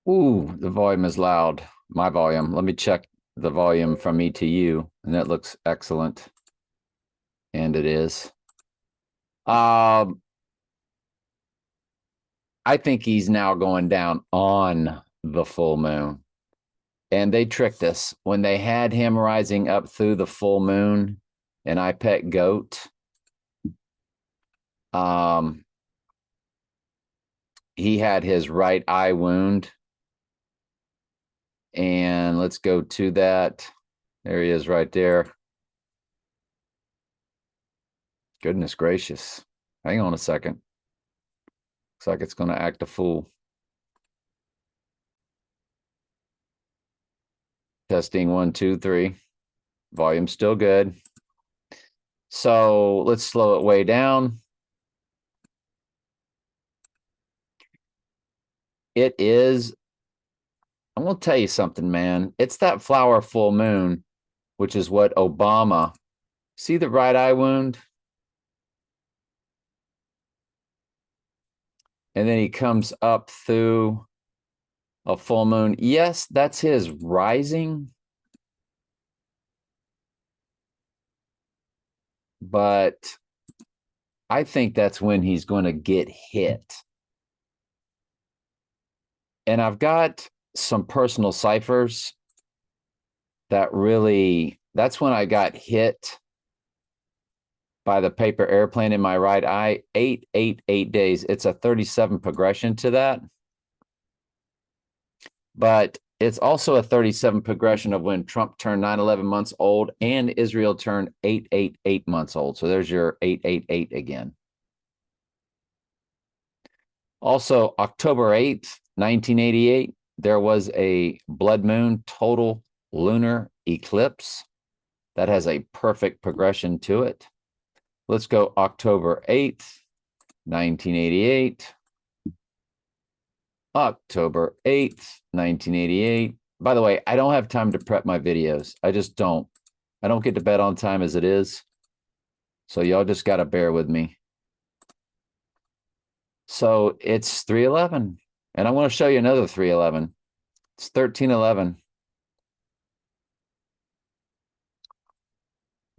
Ooh, the volume is loud. My volume. Let me check the volume from me to you, and that looks excellent. And it is. Um, I think he's now going down on the full moon. And they tricked us when they had him rising up through the full moon in I Pet Goat. Um, he had his right eye wound. And let's go to that. There he is right there. Goodness gracious. Hang on a second. Looks like it's going to act a fool. Testing 1, 2, 3. Volume's still good. So let's slow it way down. It is, I'm going to tell you something, man. It's that flower full moon, which is what Obama, see the right eye wound? And then he comes up through a full moon. Yes, that's his rising. But I think that's when he's going to get hit. And I've got some personal ciphers that really, that's when I got hit by the paper airplane in my right eye. 8 days. It's a 37 progression to that. But it's also a 37 progression of when Trump turned 9/11 months old and Israel turned 8/8 months old. So there's your 8/8 again. Also, October 8th, 1988, there was a blood moon total lunar eclipse that has a perfect progression to it. Let's go October 8th, 1988. October 8th, 1988. By the way, I don't have time to prep my videos. I just don't. I don't get to bed on time as it is. So y'all just got to bear with me. So it's 311. And I want to show you another 311. It's 1311.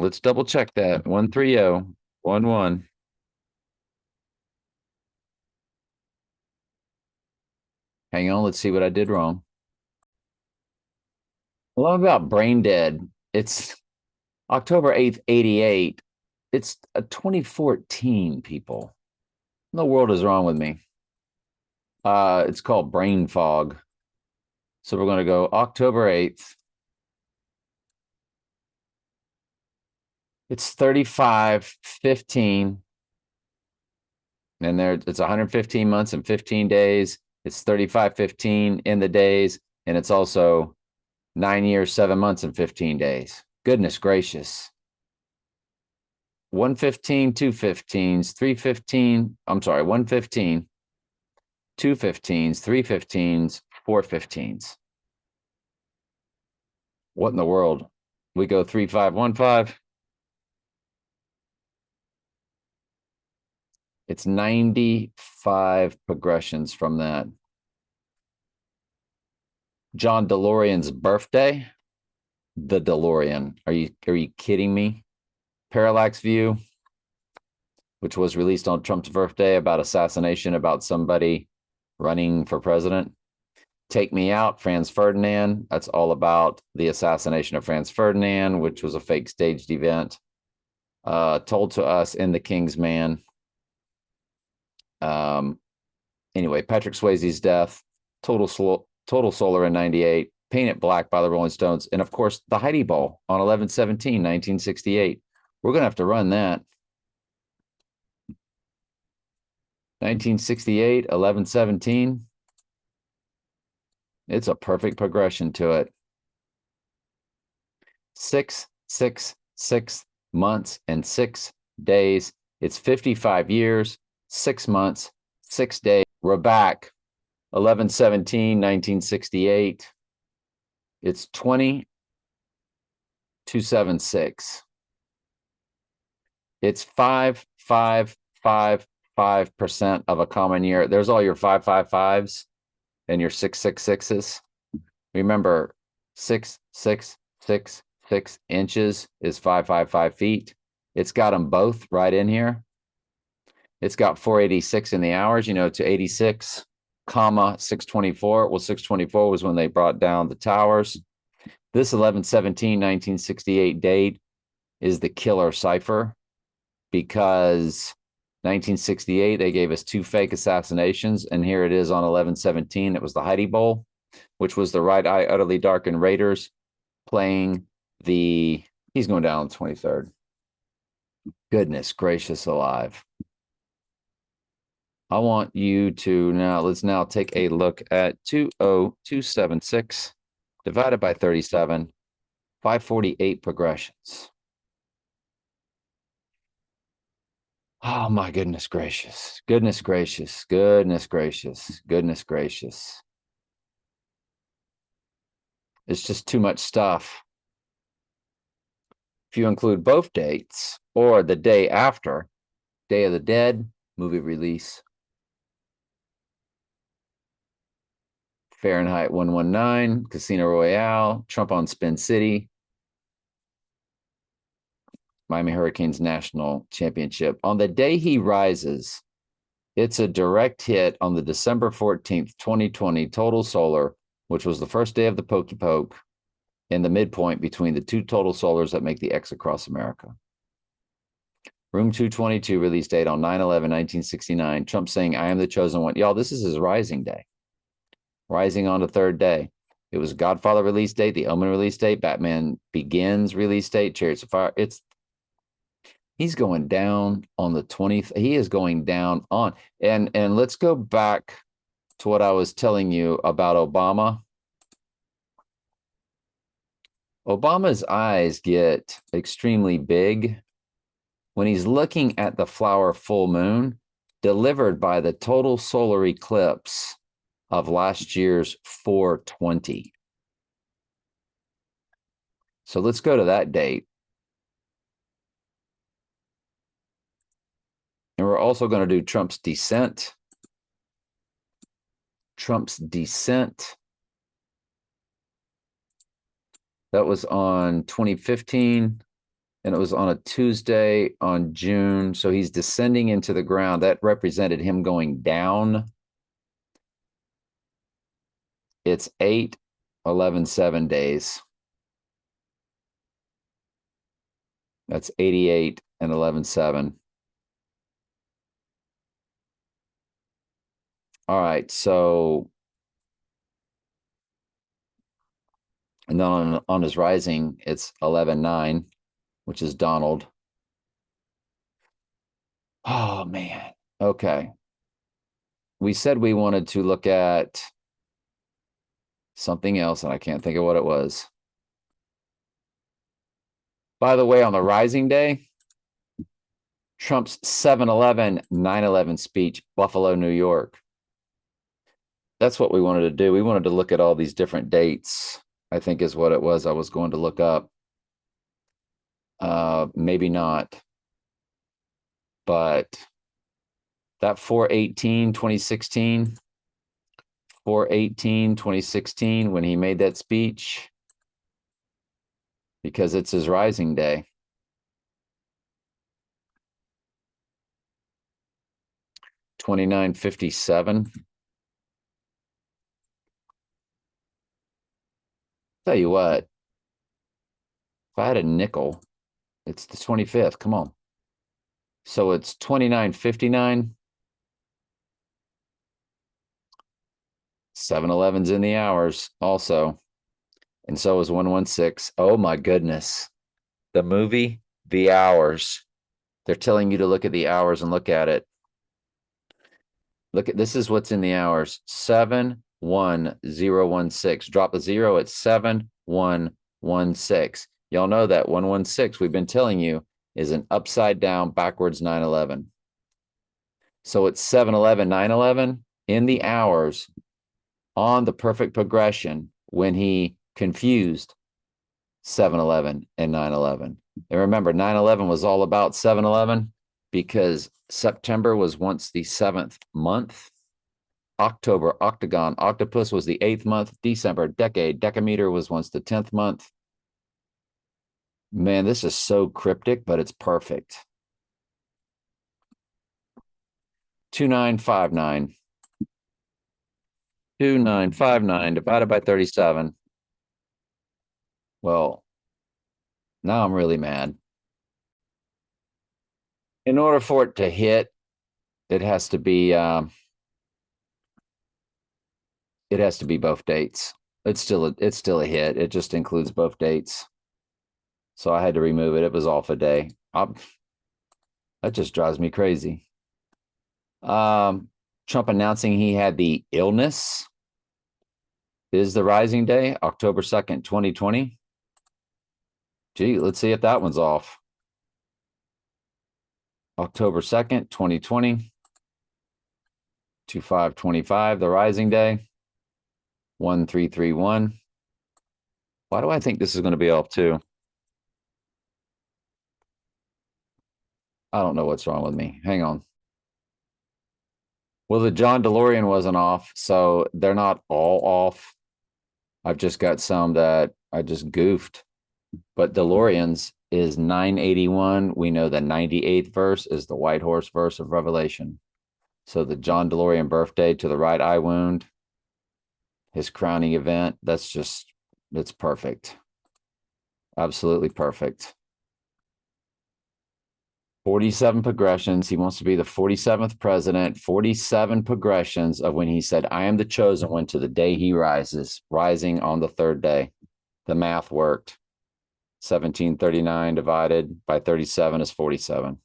Let's double check that. 13011. Hang on, let's see what I did wrong. Well, I'm about brain dead. It's October 8th, 88. It's a 2014, people. What in the world is wrong with me? It's called brain fog. So we're going to go October 8th. It's 35:15. And there it's 115 months and 15 days. It's 35:15 in the days. And it's also 9 years, 7 months, and 15 days. Goodness gracious. 115, 215s, 315. I'm sorry, 115, 215s, 315s, 415s. What in the world? We go 3515. It's 95 progressions from that. John DeLorean's birthday. The DeLorean. Are you kidding me? Parallax View, which was released on Trump's birthday about assassination, about somebody running for president. Take Me Out, Franz Ferdinand. That's all about the assassination of Franz Ferdinand, which was a fake staged event told to us in The King's Man. Anyway, Patrick Swayze's death, Total Solar in 98, Paint It Black by the Rolling Stones, and of course, the Heidi Bowl on 11/17/1968. We're going to have to run that. 1968, 11/17. It's a perfect progression to it. 6, 6, 6 months and 6 days. It's 55 years, 6 months, 6 days. We're back. 11/17/1968. It's 20,276. It's 5,555% of a common year. There's all your 555s. and your 666s. Remember, 6 inches is 555 feet. It's got them both right in here. It's got 486 in the hours, to 86, comma 624. Well, 624 was when they brought down the towers. This 11/17/1968 date is the killer cipher because 1968 they gave us 2 fake assassinations, and here it is on 11/17. It was the Heidi Bowl, which was the right eye utterly darkened Raiders playing the. He's going down on the 23rd. Goodness gracious alive. I want you to let's take a look at 20276 divided by 37, 548 progressions. Oh my goodness gracious. Goodness gracious. Goodness gracious. Goodness gracious. It's just too much stuff. If you include both dates or the day after, Day of the Dead, movie release. Fahrenheit 119, Casino Royale, Trump on Spin City, Miami Hurricanes National Championship. On the day he rises, it's a direct hit on the December 14th, 2020 total solar, which was the first day of the Pokey Poke, in the midpoint between the 2 total solars that make the X across America. Room 222 release date on 9/11/1969. Trump saying, "I am the chosen one." Y'all, this is his rising day. Rising on the 3rd day. It was Godfather release date, The Omen release date, Batman Begins release date, Chariots of Fire. He's going down on the 20th. He is going down on. And let's go back to what I was telling you about Obama. Obama's eyes get extremely big when he's looking at the flower full moon delivered by the total solar eclipse of last year's 4/20. So let's go to that date. And we're also going to do Trump's descent. Trump's descent. That was on 2015, and it was on a Tuesday on June. So he's descending into the ground. That represented him going down. It's 8/11/7 days. That's 88 and 11/7. All right, so and then on his rising, it's 11/9, which is Donald. Oh man. Okay. We said we wanted to look at something else, and I can't think of what it was. By the way, on the rising day, Trump's 7/11, 9/11 speech, Buffalo, New York. That's what we wanted to do. We wanted to look at all these different dates, I think is what it was I was going to look up. Maybe not. But that 4/18/2016, 4/18/2016, when he made that speech, because it's his rising day. $29.57. Tell you what, if I had a nickel, it's the 25th. Come on. So it's $29.59. 7/11's in the hours also. And so is 116. Oh my goodness. The movie, The Hours. They're telling you to look at the hours and look at it. Look at this is what's in the hours. 7/1016. Drop the 0 at 7/116. Y'all know that 116 we've been telling you is an upside down backwards 9/11. So it's 7/11, 9/11 in the hours on the perfect progression when he confused 7/11 and 9/11. And remember, 9/11 was all about 7/11 because September was once the 7th month October, octagon, octopus was the 8th month, December, decade, decameter was once the 10th month. Man, this is so cryptic, but it's perfect. 2959. 2959 divided by 37. Well, now I'm really mad. In order for it to hit, it has to be both dates. It's still a hit. It just includes both dates. So I had to remove it. It was off a day. That just drives me crazy. Trump announcing he had the illness is the rising day, October 2nd, 2020. Gee, let's see if that one's off. October 2nd, 2020. 2525, the rising day. 1331. Why do I think this is going to be off too? I don't know what's wrong with me. Hang on. Well, the John DeLorean wasn't off, so they're not all off. I've just got some that I just goofed. But DeLorean's is 981. We know the 98th verse is the white horse verse of Revelation. So the John DeLorean birthday to the right eye wound, his crowning event, it's perfect. Absolutely perfect. 47 progressions. He wants to be the 47th president. 47 progressions of when he said, I am the chosen one to the day he rises, rising on the third day. The math worked. 1739 divided by 37 is 47.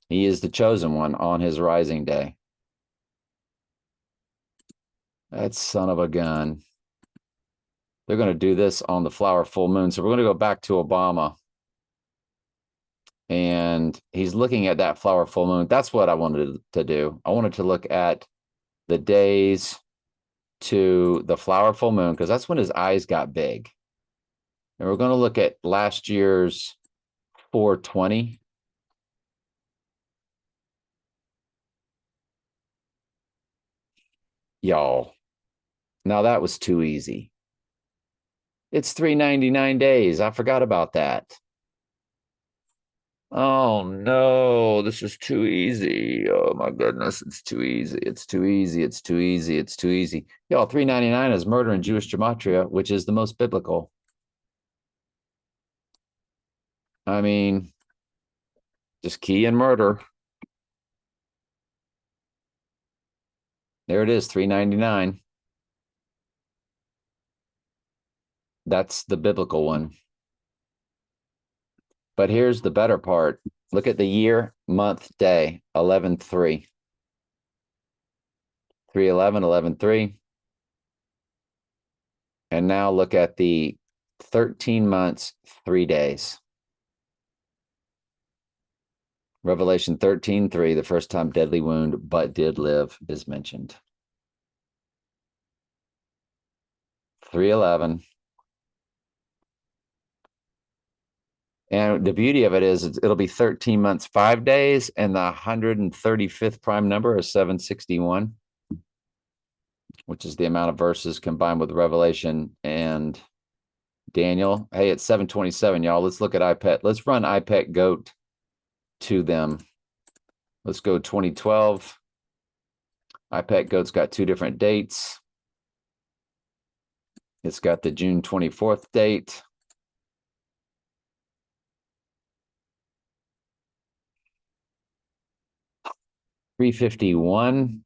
He is the chosen one on his rising day. That son of a gun. They're going to do this on the flower full moon. So we're going to go back to Obama. And he's looking at that flower full moon. That's what I wanted to do. I wanted to look at the days to the flower full moon, because that's when his eyes got big. And we're going to look at last year's 420. Y'all, now that was too easy. It's 399 days. I forgot about that. Oh no, this is too easy. Oh my goodness, it's too easy. It's too easy. It's too easy. It's too easy. Y'all, 399 is murder in Jewish gematria, which is the most biblical. I mean, just key and murder. There it is, 399. That's the biblical one. But here's the better part. Look at the year, month, day, 11/3. 3/11, 11/3. And now look at the 13 months, 3 days. Revelation 13:3, the first time deadly wound, but did live, is mentioned. 3/11. And the beauty of it is it'll be 13 months, 5 days, and the 135th prime number is 761, which is the amount of verses combined with Revelation and Daniel. Hey, it's 727, y'all. Let's look at IPET. Let's run IPET GOAT to them. Let's go 2012. IPET GOAT's got 2 different dates. It's got the June 24th date. $351,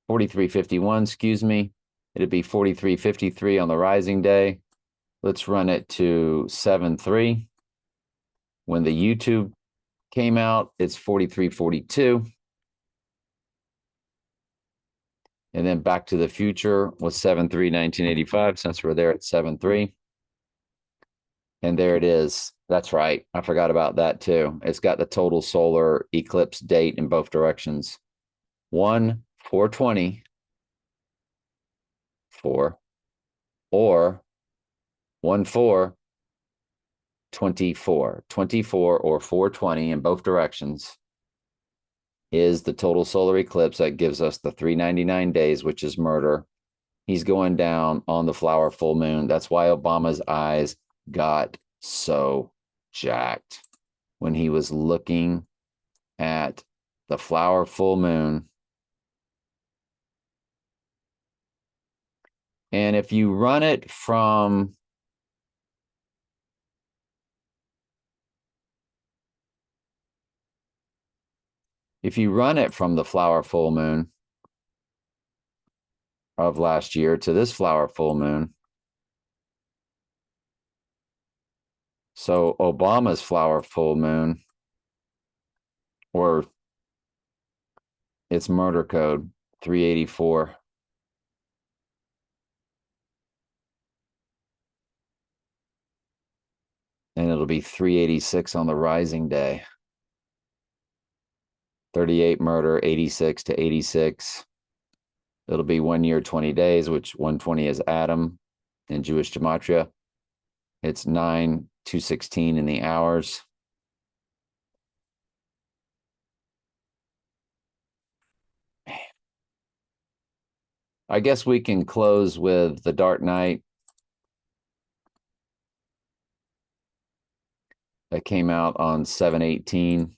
4351, excuse me. It'd be 4353 on the rising day. Let's run it to 7/3. When the YouTube came out, it's 4342. And then Back to the Future was 7/3/1985, since we're there at 7/3. And there it is. That's right. I forgot about that too. It's got the total solar eclipse date in both directions. 1/4/20 or 1/4/24. 24 or 4/20 in both directions. is the total solar eclipse that gives us the 399 days, which is murder. He's going down on the flower full moon. That's why Obama's eyes got so jacked when he was looking at the flower full moon. And if you run it from the flower full moon of last year to this flower full moon, so Obama's flower full moon, or its murder code 384. And it'll be 386 on the rising day. 38 murder, 86 to 86. It'll be 1 year, 20 days, which 120 is Adam in Jewish gematria. It's 9/216 in the hours. I guess we can close with the Dark Knight that came out on 7/18.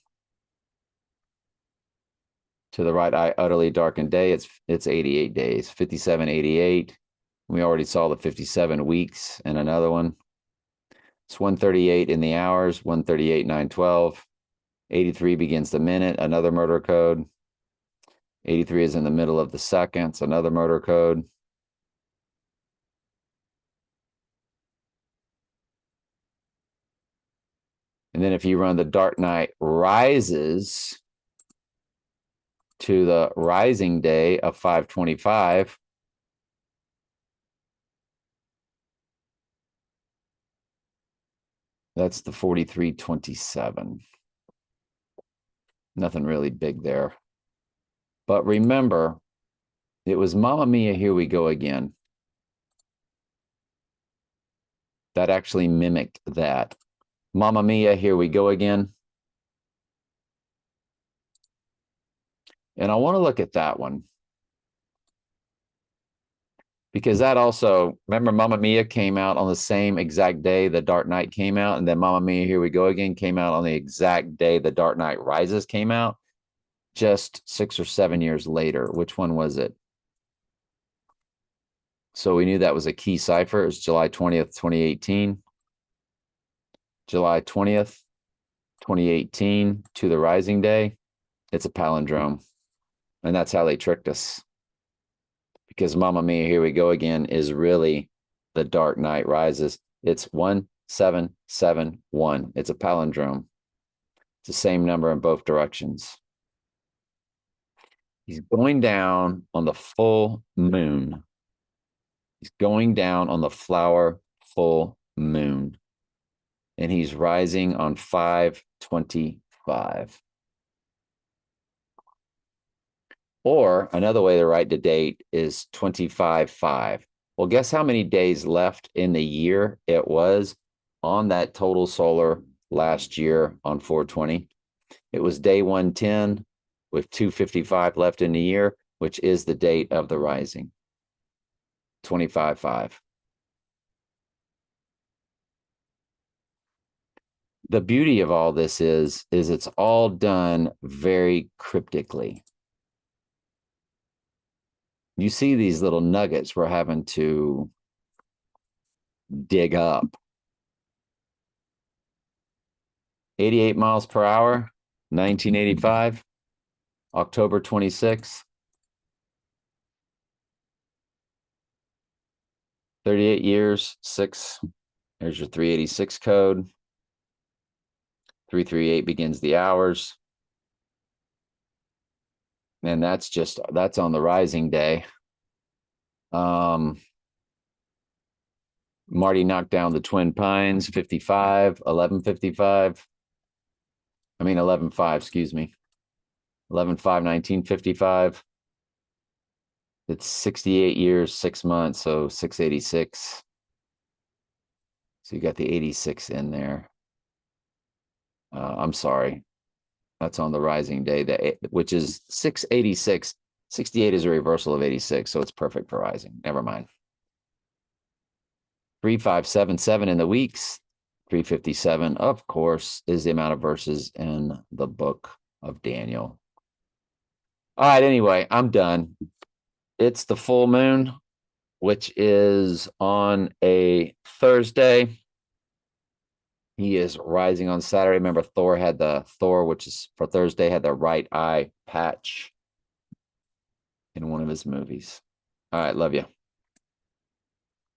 To the right eye, utterly darkened day. It's 88 days, 57/88. We already saw the 57 weeks in another one. It's 138 in the hours, 138, 9/12. 83 begins the minute, another murder code. 83 is in the middle of the seconds, another murder code. And then if you run the Dark Knight Rises to the rising day of 5/25, that's the 43/27. Nothing really big there. But remember, it was Mamma Mia, Here We Go Again that actually mimicked that. Mamma Mia, Here We Go Again. And I want to look at that one, because that also, remember, Mamma Mia came out on the same exact day the Dark Knight came out, and then Mamma Mia, Here We Go Again came out on the exact day the Dark Knight Rises came out, just 6 or 7 years later. Which one was it? So we knew that was a key cipher. It was July 20th, 2018. July 20th, 2018 to the rising day. It's a palindrome. And that's how they tricked us. Because Mamma Mia, Here We Go Again is really the Dark Knight Rises. It's 1771. It's a palindrome. It's the same number in both directions. He's going down on the full moon. He's going down on the flower full moon. And he's rising on 5/25. Or another way to write the date is 25/5. Well, guess how many days left in the year it was on that total solar last year on 4/20? It was day 110 with 255 left in the year, which is the date of the rising. 25/5. The beauty of all this is it's all done very cryptically. You see these little nuggets we're having to dig up. 88 miles per hour, 1985, October 26th. 38 years, 6. There's your 386 code. 338 begins the hours. And that's on the rising day. Marty knocked down the Twin Pines, 55, 11:55. 11:5, excuse me. 11/5, 1955. It's 68 years, 6 months, so 686. So you got the 86 in there. I'm sorry. That's on the rising day, which is 686. 68 is a reversal of 86, so it's perfect for rising. Never mind. 3577 in the weeks. 357, of course, is the amount of verses in the book of Daniel. All right, anyway, I'm done. It's the full moon, which is on a Thursday. He is rising on Saturday. Remember, Thor, which is for Thursday, had the right eye patch in one of his movies. All right, love you.